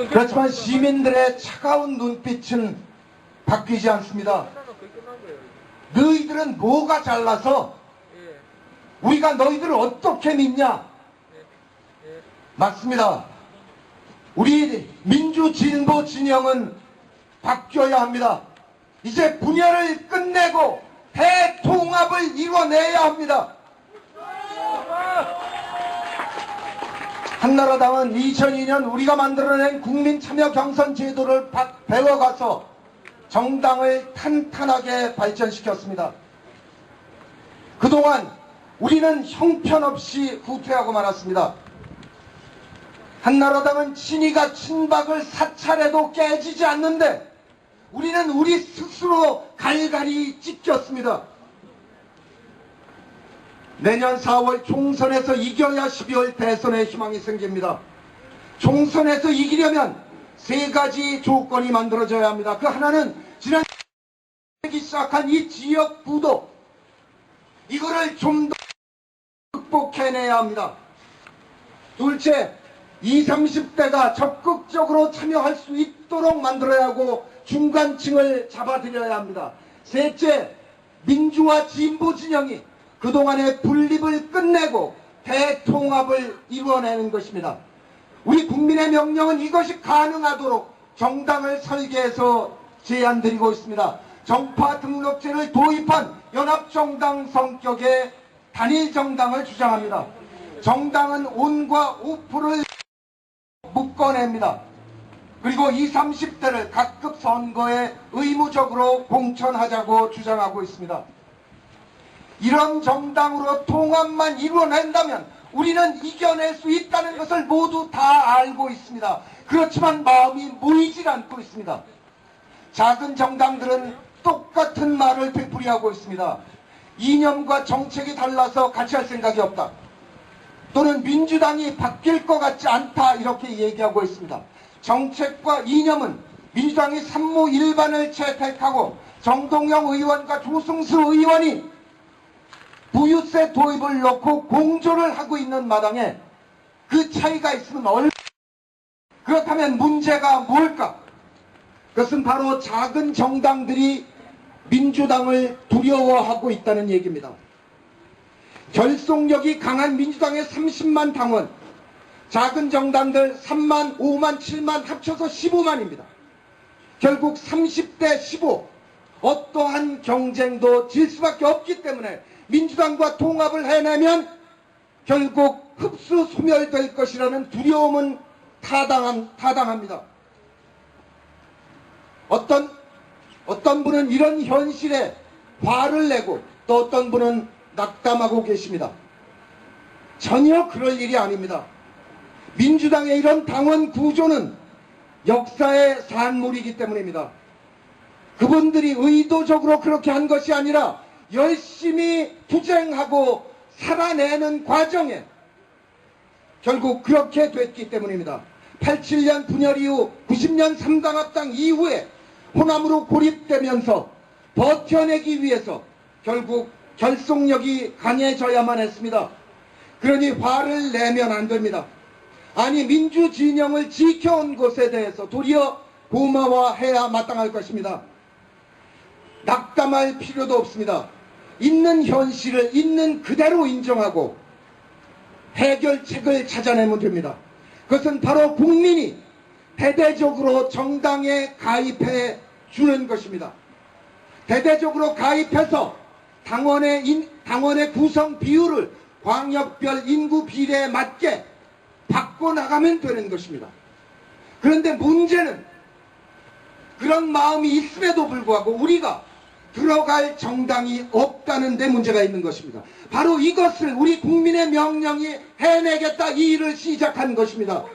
그렇지만 시민들의 차가운 눈빛은 바뀌지 않습니다. 너희들은 뭐가 잘나서 우리가 너희들을 어떻게 믿냐? 맞습니다. 우리 민주진보 진영은 바뀌어야 합니다. 이제 분열을 끝내고 대통합을 이뤄내야 합니다. 한나라당은 2002년 우리가 만들어낸 국민참여 경선 제도를 배워가서 정당을 탄탄하게 발전시켰습니다. 그동안 우리는 형편없이 후퇴하고 말았습니다. 한나라당은 친이가 친박을 사찰해도 깨지지 않는데 우리는 우리 스스로 갈갈이 찢겼습니다. 내년 4월 총선에서 이겨야 12월 대선에 희망이 생깁니다. 총선에서 이기려면 세 가지 조건이 만들어져야 합니다. 그 하나는 지난 시작한 이 지역 부도, 이거를 좀 더 극복해내야 합니다. 둘째, 20, 30대가 적극적으로 참여할 수 있도록 만들어야 하고 중간층을 잡아들여야 합니다. 셋째, 민주화 진보 진영이 그동안의 분립을 끝내고 대통합을 이루어내는 것입니다. 우리 국민의 명령은 이것이 가능하도록 정당을 설계해서 제안드리고 있습니다. 정파 등록제를 도입한 연합정당 성격의 단일정당을 주장합니다. 정당은 온과 우프를 묶어냅니다. 그리고 20, 30대를 각급 선거에 의무적으로 공천하자고 주장하고 있습니다. 이런 정당으로 통합만 이루어낸다면 우리는 이겨낼 수 있다는 것을 모두 다 알고 있습니다. 그렇지만 마음이 모이질 않고 있습니다. 작은 정당들은 똑같은 말을 되풀이하고 있습니다. 이념과 정책이 달라서 같이 할 생각이 없다. 또는 민주당이 바뀔 것 같지 않다, 이렇게 얘기하고 있습니다. 정책과 이념은 민주당이 산무 일반을 채택하고 정동영 의원과 조승수 의원이 부유세 도입을 놓고 공조를 하고 있는 마당에 그 차이가 있으면 그렇다면 문제가 뭘까? 그것은 바로 작은 정당들이 민주당을 두려워하고 있다는 얘기입니다. 결속력이 강한 민주당의 30만 당원, 작은 정당들 3만, 5만, 7만 합쳐서 15만입니다. 결국 30대 15, 어떠한 경쟁도 질 수밖에 없기 때문에 민주당과 통합을 해내면 결국 흡수 소멸될 것이라는 두려움은 타당합니다. 어떤 분은 이런 현실에 화를 내고 또 어떤 분은 낙담하고 계십니다. 전혀 그럴 일이 아닙니다. 민주당의 이런 당원 구조는 역사의 산물이기 때문입니다. 그분들이 의도적으로 그렇게 한 것이 아니라 열심히 투쟁하고 살아내는 과정에 결국 그렇게 됐기 때문입니다. 87년 분열 이후 90년 3당 합당 이후에 호남으로 고립되면서 버텨내기 위해서 결국 결속력이 강해져야만 했습니다. 그러니 화를 내면 안 됩니다. 아니, 민주진영을 지켜온 것에 대해서 도리어 고마워해야 마땅할 것입니다. 낙담할 필요도 없습니다. 있는 현실을 있는 그대로 인정하고 해결책을 찾아내면 됩니다. 그것은 바로 국민이 대대적으로 정당에 가입해 주는 것입니다. 대대적으로 가입해서 당원의 구성 비율을 광역별 인구 비례에 맞게 바꿔나가면 되는 것입니다. 그런데 문제는 그런 마음이 있음에도 불구하고 우리가 들어갈 정당이 없다는 데 문제가 있는 것입니다. 바로 이것을 우리 국민의 명령이 해내겠다, 이 일을 시작한 것입니다.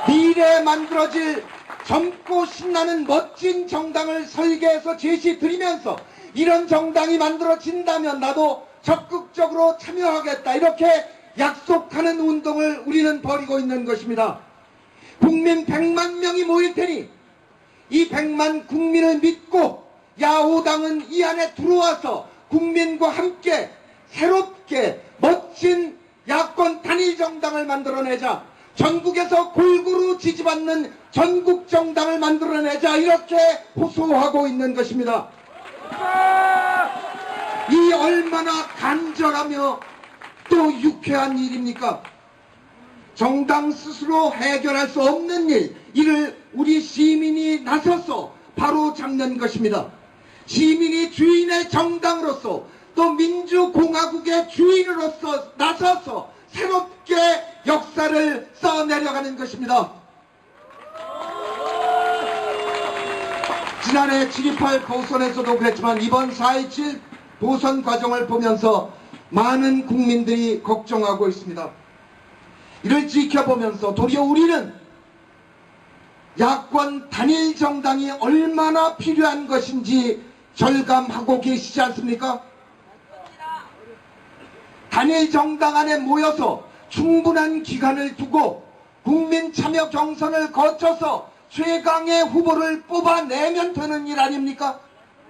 미래에 만들어질 젊고 신나는 멋진 정당을 설계해서 제시드리면서 이런 정당이 만들어진다면 나도 적극적으로 참여하겠다, 이렇게 약속하는 운동을 우리는 벌이고 있는 것입니다. 국민 100만 명이 모일 테니 이 100만 국민을 믿고 야오당은 이 안에 들어와서 국민과 함께 새롭게 멋진 야권 단일 정당을 만들어내자, 전국에서 골고루 지지받는 전국 정당을 만들어내자, 이렇게 호소하고 있는 것입니다. 이 얼마나 간절하며 또 유쾌한 일입니까? 정당 스스로 해결할 수 없는 일, 이를 우리 시민이 나서서 바로 잡는 것입니다. 시민이 주인의 정당으로서 또 민주공화국의 주인으로서 나서서 새롭게 역사를 써내려가는 것입니다. 지난해 7.28 보선에서도 그랬지만 이번 4.27 보선 과정을 보면서 많은 국민들이 걱정하고 있습니다. 이를 지켜보면서 도리어 우리는 야권 단일 정당이 얼마나 필요한 것인지 절감하고 계시지 않습니까? 단일 정당 안에 모여서 충분한 기간을 두고 국민 참여 경선을 거쳐서 최강의 후보를 뽑아내면 되는 일 아닙니까?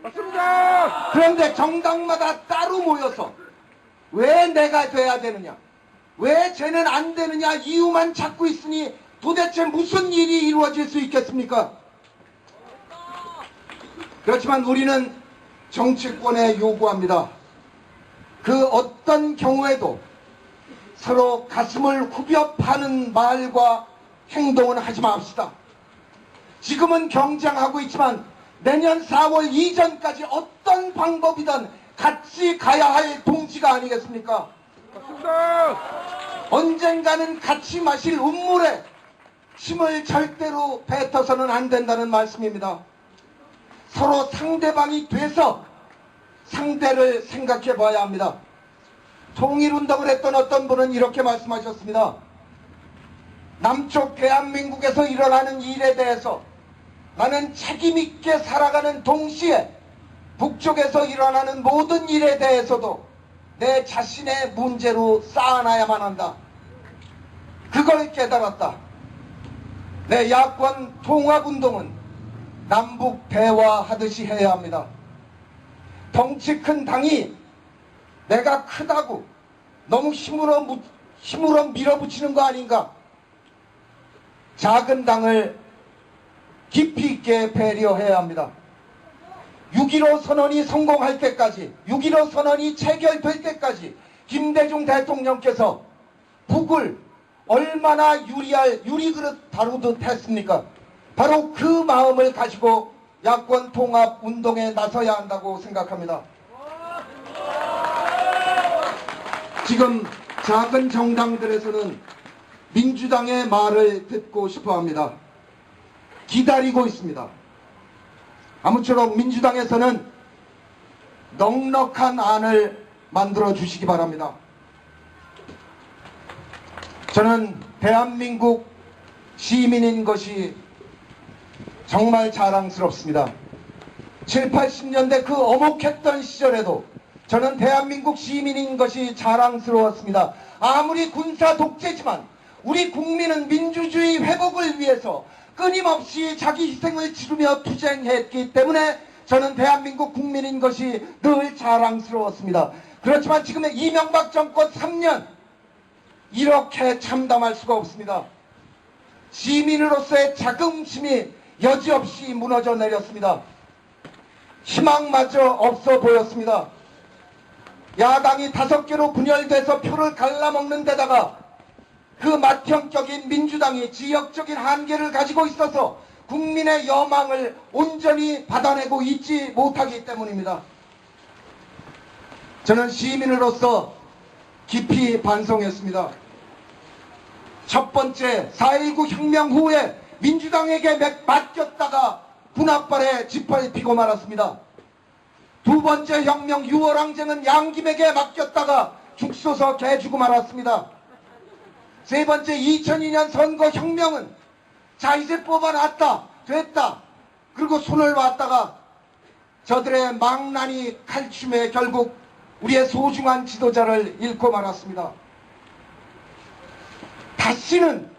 맞습니다. 그런데 정당마다 따로 모여서 왜 내가 돼야 되느냐, 왜 쟤는 안 되느냐 이유만 찾고 있으니 도대체 무슨 일이 이루어질 수 있겠습니까? 그렇지만 우리는 정치권에 요구합니다. 그 어떤 경우에도 서로 가슴을 후벼 파는 말과 행동은 하지 맙시다. 지금은 경쟁하고 있지만 내년 4월 이전까지 어떤 방법이든 같이 가야 할 동지가 아니겠습니까? 맞습니다. 언젠가는 같이 마실 운물에 힘을 절대로 뱉어서는 안 된다는 말씀입니다. 서로 상대방이 돼서 상대를 생각해 봐야 합니다. 통일운동을 했던 어떤 분은 이렇게 말씀하셨습니다. 남쪽 대한민국에서 일어나는 일에 대해서 나는 책임있게 살아가는 동시에 북쪽에서 일어나는 모든 일에 대해서도 내 자신의 문제로 쌓아놔야만 한다. 그걸 깨달았다. 내 야권 통합운동은 남북 대화하듯이 해야 합니다. 덩치 큰 당이 내가 크다고 너무 힘으로 밀어붙이는 거 아닌가? 작은 당을 깊이 있게 배려해야 합니다. 6.15 선언이 성공할 때까지, 6.15 선언이 체결될 때까지 김대중 대통령께서 북을 얼마나 유리그릇 다루듯 했습니까? 바로 그 마음을 가지고 야권 통합 운동에 나서야 한다고 생각합니다. 지금 작은 정당들에서는 민주당의 말을 듣고 싶어 합니다. 기다리고 있습니다. 아무쪼록 민주당에서는 넉넉한 안을 만들어 주시기 바랍니다. 저는 대한민국 시민인 것이 정말 자랑스럽습니다. 7, 80년대 그 어목했던 시절에도 저는 대한민국 시민인 것이 자랑스러웠습니다. 아무리 군사 독재지만 우리 국민은 민주주의 회복을 위해서 끊임없이 자기 희생을 치르며 투쟁했기 때문에 저는 대한민국 국민인 것이 늘 자랑스러웠습니다. 그렇지만 지금의 이명박 정권 3년 이렇게 참담할 수가 없습니다. 시민으로서의 자긍심이 여지없이 무너져 내렸습니다. 희망마저 없어 보였습니다. 야당이 5개로 분열돼서 표를 갈라먹는 데다가 그 맏형격인 민주당이 지역적인 한계를 가지고 있어서 국민의 여망을 온전히 받아내고 있지 못하기 때문입니다. 저는 시민으로서 깊이 반성했습니다. 첫 번째 4.19 혁명 후에 민주당에게 맡겼다가 군합발에 지퍼를 피고 말았습니다. 두 번째 혁명 6월 항쟁은 양김에게 맡겼다가 죽 쏘서 개 주고 말았습니다. 세 번째 2002년 선거혁명은 자 이제 뽑아놨다 됐다 그리고 손을 놨다가 저들의 망나니 칼춤에 결국 우리의 소중한 지도자를 잃고 말았습니다. 다시는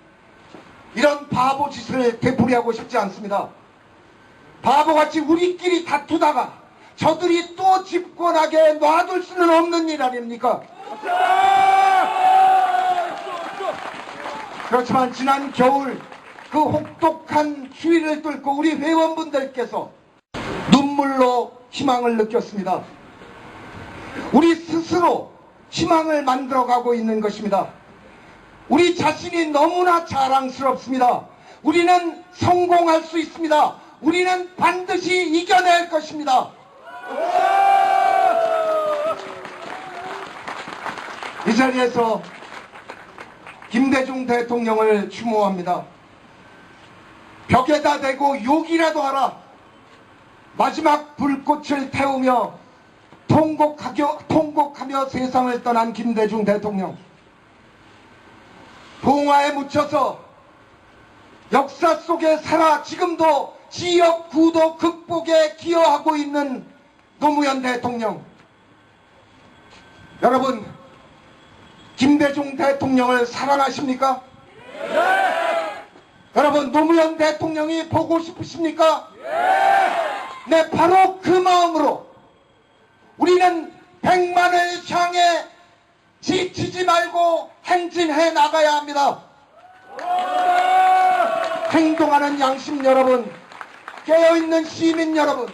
이런 바보 짓을 되풀이하고 싶지 않습니다. 바보같이 우리끼리 다투다가 저들이 또 집권하게 놔둘 수는 없는 일 아닙니까? 그렇지만 지난 겨울 그 혹독한 추위를 뚫고 우리 회원분들께서 눈물로 희망을 느꼈습니다. 우리 스스로 희망을 만들어가고 있는 것입니다. 우리 자신이 너무나 자랑스럽습니다. 우리는 성공할 수 있습니다. 우리는 반드시 이겨낼 것입니다. 이 자리에서 김대중 대통령을 추모합니다. 벽에다 대고 욕이라도 하라. 마지막 불꽃을 태우며 통곡하며 세상을 떠난 김대중 대통령. 봉화에 묻혀서 역사 속에 살아 지금도 지역 구도 극복에 기여하고 있는 노무현 대통령. 여러분, 김대중 대통령을 사랑하십니까? 여러분, 노무현 대통령이 보고 싶으십니까? 네, 바로 그 마음으로 우리는 100만을 향해 지치지 말고 행진해 나가야 합니다. 행동하는 양심 여러분, 깨어있는 시민 여러분,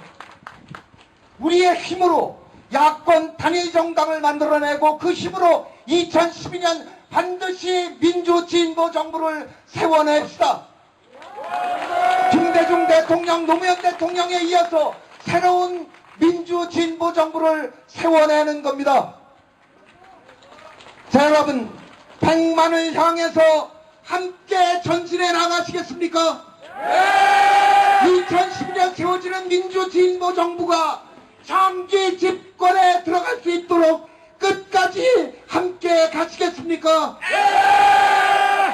우리의 힘으로 야권 단일정당을 만들어내고 그 힘으로 2012년 반드시 민주진보 정부를 세워냅시다. 김대중 대통령, 노무현 대통령에 이어서 새로운 민주진보 정부를 세워내는 겁니다. 자, 여러분, 100만을 향해서 함께 전진해 나가시겠습니까? 2012년 세워지는 민주진보 정부가 장기 집권에 들어갈 수 있도록 끝까지 함께 가시겠습니까?